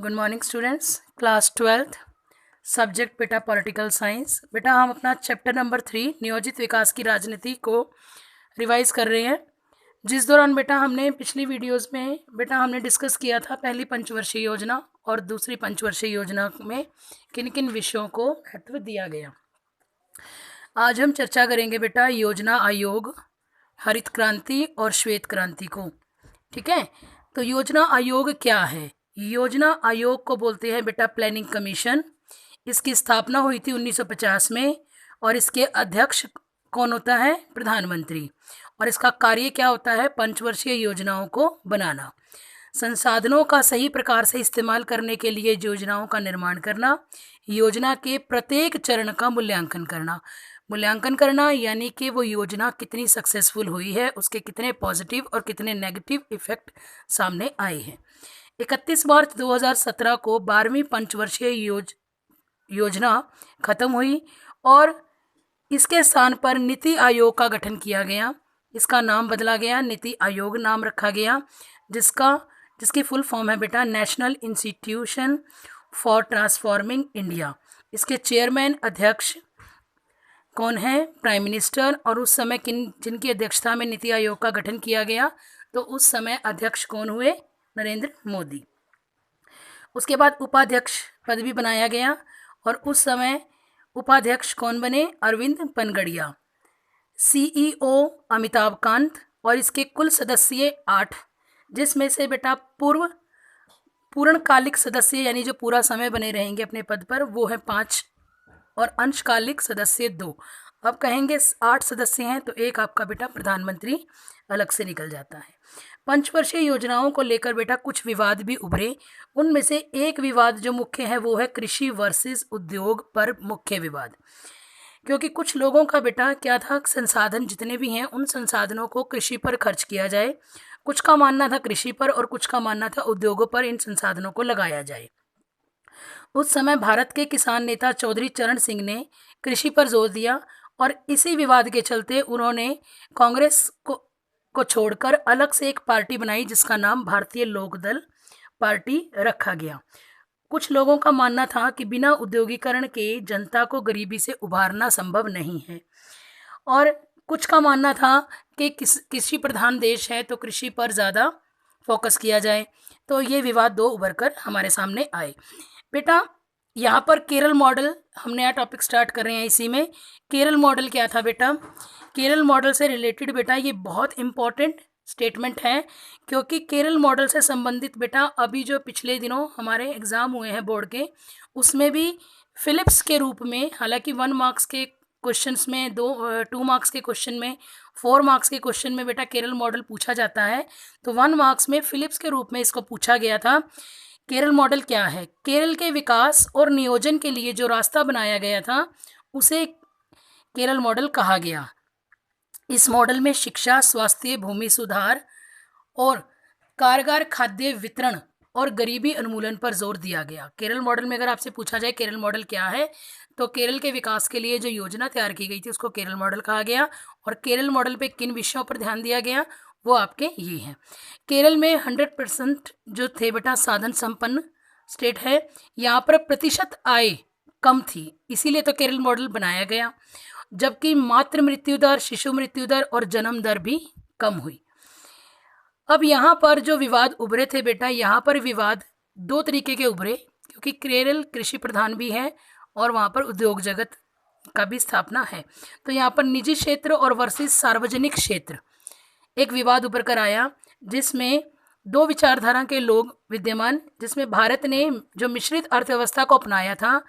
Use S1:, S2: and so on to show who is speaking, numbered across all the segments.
S1: Good morning students, class 12th, subject बेटा political science. बेटा हम अपना चैप्टर नंबर 3 नियोजित विकास की राजनीति को रिवाइज कर रहे हैं। जिस दौरान बेटा हमने पिछली वीडियोस में बेटा हमने डिस्कस किया था पहली पंचवर्षीय योजना और दूसरी पंचवर्षीय योजना में किन किन विषयों को महत्व दिया गया। आज हम चर्चा करेंगे बेटा योजना आयोग, हरित क्रांति और श्वेत क्रांति को। ठीक है, तो योजना आयोग क्या है? योजना आयोग को बोलते हैं बेटा प्लानिंग कमीशन। इसकी स्थापना हुई थी 1950 में और इसके अध्यक्ष कौन होता है? प्रधानमंत्री। और इसका कार्य क्या होता है? पंचवर्षीय योजनाओं को बनाना, संसाधनों का सही प्रकार से इस्तेमाल करने के लिए योजनाओं का निर्माण करना, योजना के प्रत्येक चरण का मूल्यांकन करना यानी कि वो योजना कितनी सक्सेसफुल हुई है, उसके कितने पॉजिटिव और कितने नेगेटिव इफेक्ट सामने आए हैं। 31 मार्च 2017 को 12वीं पंचवर्षीय योजना खत्म हुई और इसके स्थान पर नीति आयोग का गठन किया गया। इसका नाम बदला गया, नीति आयोग नाम रखा गया, जिसकी फुल फॉर्म है बेटा national institution for transforming India. इसके चेयरमैन अध्यक्ष कौन है? Prime minister. और उस समय जिनकी अध्यक्षता में नीति आयोग का गठन किया गया, तो उस समय अध्यक्ष कौन हुए? नरेंद्र मोदी। उसके बाद उपाध्यक्ष पद भी बनाया गया और उस समय उपाध्यक्ष कौन बने? अरविंद पनगड़िया। सीईओ अमिताभ कांत। और इसके कुल सदस्य 8, जिसमें से बेटा पूर्णकालिक सदस्य यानी जो पूरा समय बने रहेंगे अपने पद पर वो है 5 और अंशकालिक सदस्य 2। अब कहेंगे 8 सदस्य हैं तो एक आपका बेटा प्रधानमंत्री अलग से निकल जाता है। पंचवर्षीय योजनाओं को लेकर बेटा कुछ विवाद भी उभरे। उनमें से एक विवाद जो मुख्य है वो है कृषि वर्सेस उद्योग पर मुख्य विवाद। क्योंकि कुछ लोगों का बेटा क्या था, संसाधन जितने भी हैं उन संसाधनों को कृषि पर खर्च किया जाए। कुछ का मानना था कृषि पर और कुछ का मानना था उद्योगों पर इन संसाधनों को लगाया जाए। उस समय भारत के किसान नेता चौधरी चरण सिंह ने कृषि पर जोर दिया और इसी विवाद के चलते उन्होंने कांग्रेस को छोड़कर अलग से एक पार्टी बनाई जिसका नाम भारतीय लोकदल पार्टी रखा गया। कुछ लोगों का मानना था कि बिना उद्योगीकरण के जनता को गरीबी से उभारना संभव नहीं है और कुछ का मानना था कि कृषि प्रधान देश है तो कृषि पर ज़्यादा फोकस किया जाए। तो ये विवाद 2 उभर कर हमारे सामने आए। बेटा यहाँ पर केरल मॉडल, हम नया टॉपिक स्टार्ट कर रहे हैं इसी में। केरल मॉडल क्या था बेटा? केरल मॉडल से रिलेटेड बेटा ये बहुत इम्पॉर्टेंट स्टेटमेंट है क्योंकि केरल मॉडल से संबंधित बेटा अभी जो पिछले दिनों हमारे एग्ज़ाम हुए हैं बोर्ड के, उसमें भी फिलिप्स के रूप में, हालांकि 1 मार्क्स के क्वेश्चंस में 2 मार्क्स के क्वेश्चन में, 4 मार्क्स के क्वेश्चन में बेटा केरल मॉडल पूछा जाता है, तो 1 मार्क्स में फिलिप्स के रूप में इसको पूछा गया था। केरल मॉडल क्या है? केरल के विकास और नियोजन के लिए जो रास्ता बनाया गया था उसे केरल मॉडल कहा गया। इस मॉडल में शिक्षा, स्वास्थ्य, भूमि सुधार और कारगर खाद्य वितरण और गरीबी उन्मूलन पर जोर दिया गया। केरल मॉडल में अगर आपसे पूछा जाए केरल मॉडल क्या है, तो केरल के विकास के लिए जो योजना तैयार की गई थी उसको केरल मॉडल कहा गया। और केरल मॉडल पे किन विषयों पर ध्यान दिया गया वो आपके ये हैं। केरल में 100% जो थे बेटा साधन संपन्न स्टेट है। यहाँ पर प्रतिशत आय कम थी, इसीलिए तो केरल मॉडल बनाया गया। जबकि मातृ मृत्यु दर, शिशु मृत्यु दर और जन्म दर भी कम हुई। अब यहाँ पर जो विवाद उभरे थे बेटा, यहाँ पर विवाद 2 तरीके के उभरे क्योंकि केरल कृषि प्रधान भी है और वहाँ पर उद्योग जगत का भी स्थापना है। तो यहाँ पर निजी क्षेत्र और वर्सेस सार्वजनिक क्षेत्र एक विवाद उभर कर आया, जिसमें 2 विचारधारा के लोग विद्यमान, जिसमें भारत ने जो मिश्रित अर्थव्यवस्था को अपनाया था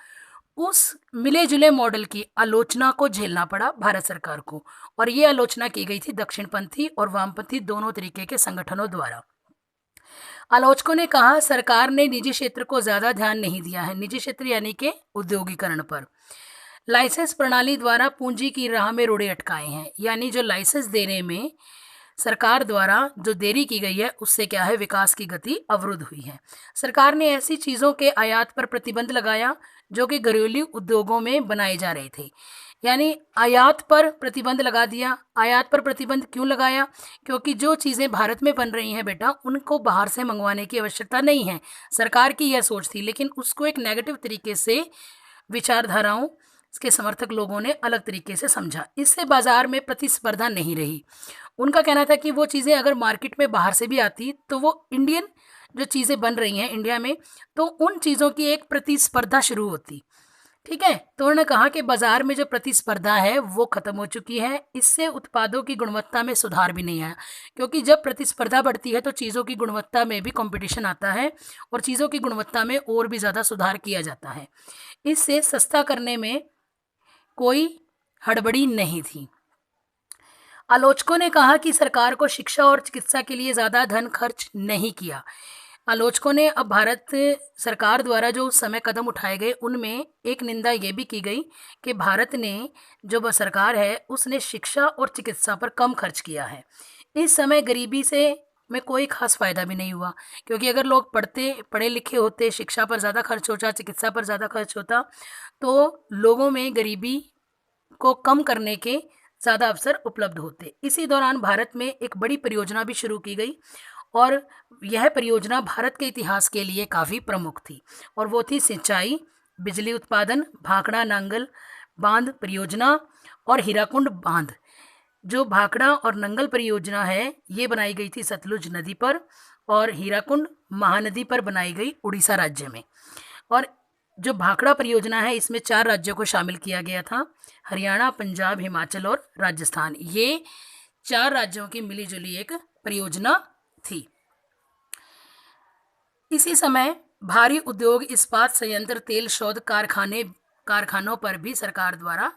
S1: उस मिले जुले मॉडल की आलोचना को झेलना पड़ा भारत सरकार को। और ये आलोचना की गई थी दक्षिणपंथी और वामपंथी दोनों तरीके के संगठनों द्वारा। आलोचकों ने कहा सरकार ने निजी क्षेत्र को ज़्यादा ध्यान नहीं दिया है, निजी क्षेत्र यानी कि उद्योगीकरण पर। लाइसेंस प्रणाली द्वारा पूंजी की राह में रोड़े अटकाए हैं, यानी जो लाइसेंस देने में सरकार द्वारा जो देरी की गई है उससे क्या है, विकास की गति अवरुद्ध हुई है। सरकार ने ऐसी चीज़ों के आयात पर प्रतिबंध लगाया जो कि घरेलू उद्योगों में बनाए जा रहे थे। यानी आयात पर प्रतिबंध लगा दिया। आयात पर प्रतिबंध क्यों लगाया? क्योंकि जो चीज़ें भारत में बन रही हैं बेटा, उनको बाहर से मंगवाने की आवश्यकता नहीं है। सरकार की यह सोच थी, लेकिन उसको एक नेगेटिव तरीके से विचारधाराओं के समर्थक लोगों ने अलग तरीके से समझा। इससे बाजार में प्रतिस्पर्धा नहीं रही। उनका कहना था कि वो चीज़ें अगर मार्केट में बाहर से भी आती तो वो इंडियन जो चीज़ें बन रही हैं इंडिया में, तो उन चीज़ों की एक प्रतिस्पर्धा शुरू होती। ठीक है, तो उन्होंने कहा कि बाजार में जो प्रतिस्पर्धा है वो खत्म हो चुकी है। इससे उत्पादों की गुणवत्ता में सुधार भी नहीं आया, क्योंकि जब प्रतिस्पर्धा बढ़ती है तो चीज़ों की गुणवत्ता में भी कंपटीशन आता है और चीज़ों की गुणवत्ता में और भी ज़्यादा सुधार किया जाता है। इससे सस्ता करने में कोई हड़बड़ी नहीं थी। आलोचकों ने कहा कि सरकार को शिक्षा और चिकित्सा के लिए ज़्यादा धन खर्च नहीं किया। आलोचकों ने अब भारत सरकार द्वारा जो उस समय कदम उठाए गए उनमें एक निंदा ये भी की गई कि भारत ने जो सरकार है उसने शिक्षा और चिकित्सा पर कम खर्च किया है। इस समय गरीबी से में कोई खास फ़ायदा भी नहीं हुआ, क्योंकि अगर लोग पढ़े लिखे होते, शिक्षा पर ज़्यादा खर्च होता, चिकित्सा पर ज़्यादा खर्च होता, तो लोगों में गरीबी को कम करने के ज़्यादा अवसर उपलब्ध होते। इसी दौरान भारत में एक बड़ी परियोजना भी शुरू की गई और यह परियोजना भारत के इतिहास के लिए काफ़ी प्रमुख थी, और वो थी सिंचाई, बिजली उत्पादन, भाखड़ा नांगल बांध परियोजना और हीराकुंड बांध। जो भाखड़ा और नंगल परियोजना है ये बनाई गई थी सतलुज नदी पर, और हीराकुंड महानदी पर बनाई गई उड़ीसा राज्य में। और जो भाखड़ा परियोजना है इसमें 4 राज्यों को शामिल किया गया था, हरियाणा, पंजाब, हिमाचल और राजस्थान। ये 4 राज्यों की मिलीजुली एक परियोजना थी। इसी समय भारी उद्योग, इस्पात संयंत्र, तेल शोध कारखानों पर भी सरकार द्वारा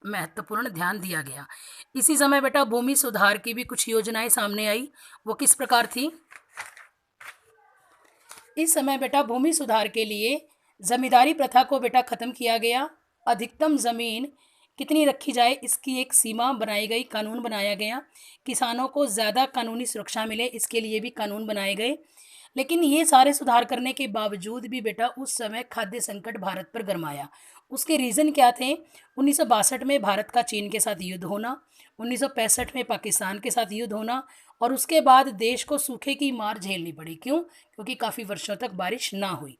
S1: महत्वपूर्ण ध्यान दिया गया। इसी समय बेटा भूमि सुधार की भी कुछ योजनाएं सामने आई। वो किस प्रकार थी? इस समय बेटा भूमि सुधार के लिए जमींदारी प्रथा को बेटा खत्म किया गया। अधिकतम जमीन कितनी रखी जाए इसकी एक सीमा बनाई गई, कानून बनाया गया। किसानों को ज़्यादा कानूनी सुरक्षा मिले इसके लिए भी कानून बनाए गए। लेकिन ये सारे सुधार करने के बावजूद भी बेटा उस समय खाद्य संकट भारत पर गरमाया। उसके रीज़न क्या थे? 1962 में भारत का चीन के साथ युद्ध होना, 1965 में पाकिस्तान के साथ युद्ध होना, और उसके बाद देश को सूखे की मार झेलनी पड़ी। क्यों? क्योंकि काफ़ी वर्षों तक बारिश ना हुई।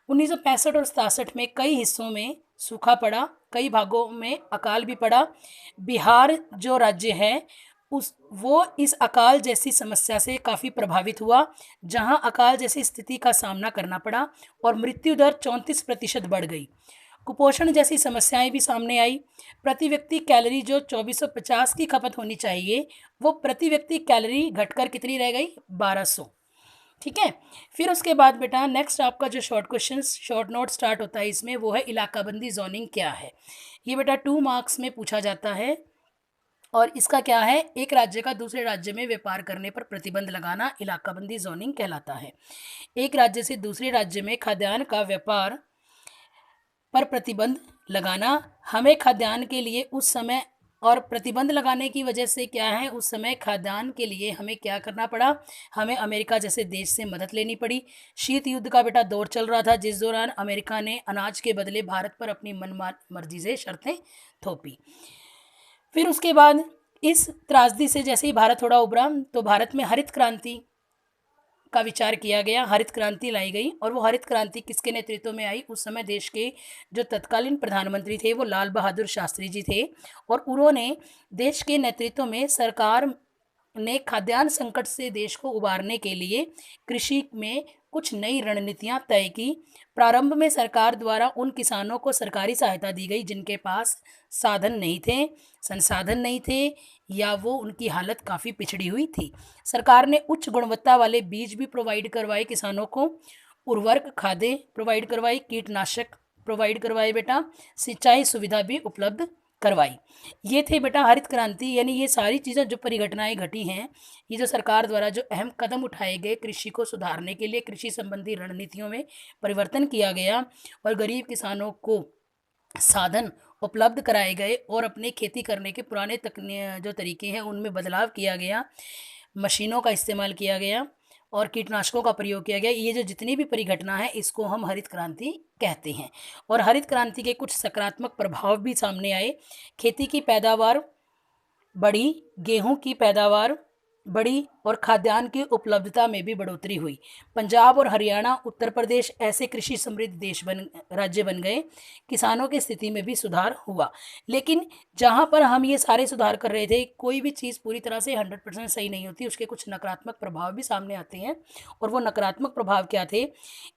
S1: 1965 और 67 में कई हिस्सों में सूखा पड़ा, कई भागों में अकाल भी पड़ा। बिहार जो राज्य है वो इस अकाल जैसी समस्या से काफ़ी प्रभावित हुआ, जहां अकाल जैसी स्थिति का सामना करना पड़ा और मृत्यु दर 34% बढ़ गई। कुपोषण जैसी समस्याएं भी सामने आई। प्रति व्यक्ति कैलोरी जो 2450 की खपत होनी चाहिए, वो प्रति व्यक्ति कैलोरी घटकर कितनी रह गई? 1200। ठीक है, फिर उसके बाद बेटा नेक्स्ट आपका जो शॉर्ट नोट स्टार्ट होता है इसमें, वो है इलाकाबंदी जोनिंग क्या है। ये बेटा 2 मार्क्स में पूछा जाता है, और इसका क्या है? एक राज्य का दूसरे राज्य में व्यापार करने पर प्रतिबंध लगाना इलाकाबंदी जोनिंग कहलाता है। एक राज्य से दूसरे राज्य में खाद्यान्न का व्यापार पर प्रतिबंध लगाना। हमें खाद्यान्न के लिए उस समय, और प्रतिबंध लगाने की वजह से क्या है, उस समय खाद्यान्न के लिए हमें क्या करना पड़ा? हमें अमेरिका जैसे देश से मदद लेनी पड़ी। शीत युद्ध का बेटा दौर चल रहा था, जिस दौरान अमेरिका ने अनाज के बदले भारत पर अपनी मर्जी से शर्तें थोपी। फिर उसके बाद इस त्रासदी से जैसे ही भारत थोड़ा उभरा तो भारत में हरित क्रांति का विचार किया गया, हरित क्रांति लाई गई। और वो हरित क्रांति किसके नेतृत्व में आई? उस समय देश के जो तत्कालीन प्रधानमंत्री थे वो लाल बहादुर शास्त्री जी थे, और उन्होंने देश के नेतृत्व में सरकार ने खाद्यान्न संकट से देश को उबारने के लिए कृषि में कुछ नई रणनीतियां तय की। प्रारंभ में सरकार द्वारा उन किसानों को सरकारी सहायता दी गई जिनके पास साधन नहीं थे, संसाधन नहीं थे, या वो उनकी हालत काफ़ी पिछड़ी हुई थी। सरकार ने उच्च गुणवत्ता वाले बीज भी प्रोवाइड करवाए किसानों को, उर्वरक खादें प्रोवाइड करवाई, कीटनाशक प्रोवाइड करवाए बेटा, सिंचाई सुविधा भी उपलब्ध करवाई। ये थे बेटा हरित क्रांति। यानी ये सारी चीज़ें जो परिघटनाएं घटी हैं, ये जो सरकार द्वारा जो अहम कदम उठाए गए कृषि को सुधारने के लिए, कृषि संबंधी रणनीतियों में परिवर्तन किया गया और गरीब किसानों को साधन उपलब्ध कराए गए, और अपने खेती करने के पुराने जो तरीके हैं उनमें बदलाव किया गया, मशीनों का इस्तेमाल किया गया, और कीटनाशकों का प्रयोग किया गया। ये जो जितनी भी परिघटना है इसको हम हरित क्रांति कहते हैं। और हरित क्रांति के कुछ सकारात्मक प्रभाव भी सामने आए। खेती की पैदावार बढ़ी, गेहूं की पैदावार बढ़ी और खाद्यान्न की उपलब्धता में भी बढ़ोतरी हुई। पंजाब और हरियाणा, उत्तर प्रदेश ऐसे कृषि समृद्ध राज्य बन गए। किसानों की स्थिति में भी सुधार हुआ। लेकिन जहाँ पर हम ये सारे सुधार कर रहे थे, कोई भी चीज़ पूरी तरह से 100% सही नहीं होती, उसके कुछ नकारात्मक प्रभाव भी सामने आते हैं। और वो नकारात्मक प्रभाव क्या थे?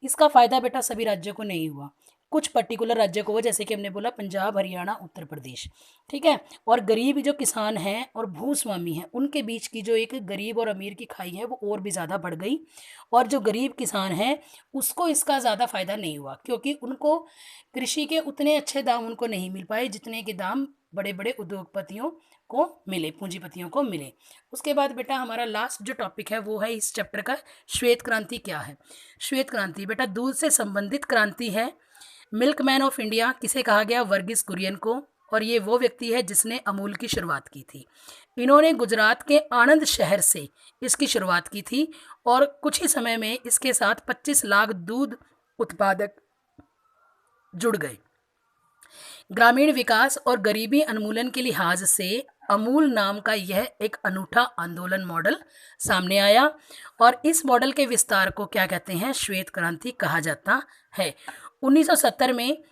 S1: इसका फ़ायदा बेटा सभी राज्यों को नहीं हुआ, कुछ पर्टिकुलर राज्यों को हुआ, जैसे कि हमने बोला पंजाब, हरियाणा, उत्तर प्रदेश, ठीक है। और गरीब जो किसान हैं और भूस्वामी हैं, उनके बीच की जो एक गरीब और अमीर की खाई है वो और भी ज़्यादा बढ़ गई। और जो गरीब किसान हैं उसको इसका ज़्यादा फ़ायदा नहीं हुआ, क्योंकि उनको कृषि के उतने अच्छे दाम उनको नहीं मिल पाए जितने के दाम बड़े बड़े उद्योगपतियों को मिले, पूंजीपतियों को मिले। उसके बाद बेटा हमारा लास्ट जो टॉपिक है वो है इस चैप्टर का, श्वेत क्रांति क्या है। श्वेत क्रांति बेटा दूध से संबंधित क्रांति है। मिल्कमैन ऑफ इंडिया किसे कहा गया? वर्गीस कुरियन को। और ये वो व्यक्ति है जिसने अमूल की शुरुआत की थी। इन्होंने गुजरात के आणंद शहर से इसकी शुरुआत की थी और कुछ ही समय में इसके साथ 25 लाख दूध उत्पादक जुड़ गए। ग्रामीण विकास और गरीबी उन्मूलन के लिहाज से अमूल नाम का यह एक अनूठा आंदोलन मॉडल सामने आया और इस मॉडल के विस्तार को क्या कहते हैं? श्वेत क्रांति कहा जाता है। 1970 में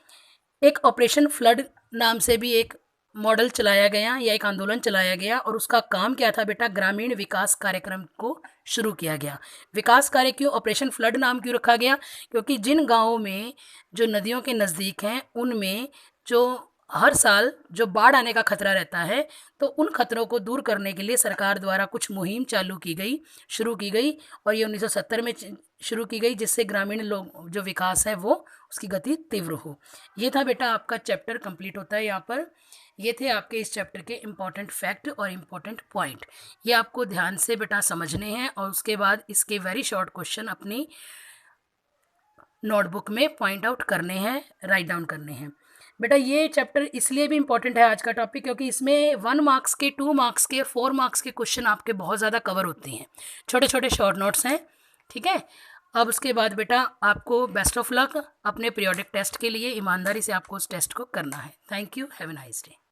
S1: एक ऑपरेशन फ्लड नाम से भी एक मॉडल चलाया गया या एक आंदोलन चलाया गया और उसका काम क्या था बेटा? ग्रामीण विकास कार्यक्रम को शुरू किया गया। विकास कार्य क्यों ऑपरेशन फ्लड नाम क्यों रखा गया? क्योंकि जिन गाँवों में जो नदियों के नज़दीक हैं उनमें जो हर साल जो बाढ़ आने का खतरा रहता है, तो उन खतरों को दूर करने के लिए सरकार द्वारा कुछ मुहिम शुरू की गई और ये 1970 में शुरू की गई, जिससे ग्रामीण लोग जो विकास है वो उसकी गति तीव्र हो। ये था बेटा आपका चैप्टर कंप्लीट होता है यहाँ पर। ये थे आपके इस चैप्टर के इम्पॉर्टेंट फैक्ट और इम्पॉर्टेंट पॉइंट। ये आपको ध्यान से बेटा समझने हैं और उसके बाद इसके वेरी शॉर्ट क्वेश्चन अपनी नोटबुक में पॉइंट आउट करने हैं, राइट डाउन करने हैं। बेटा ये चैप्टर इसलिए भी इम्पॉर्टेंट है आज का टॉपिक, क्योंकि इसमें 1 मार्क्स के, 2 मार्क्स के, 4 मार्क्स के क्वेश्चन आपके बहुत ज़्यादा कवर होते हैं। छोटे छोटे शॉर्ट नोट्स हैं, ठीक है। अब उसके बाद बेटा आपको बेस्ट ऑफ लक अपने पीरियोडिक टेस्ट के लिए। ईमानदारी से आपको उस टेस्ट को करना है। Thank you, have a nice day.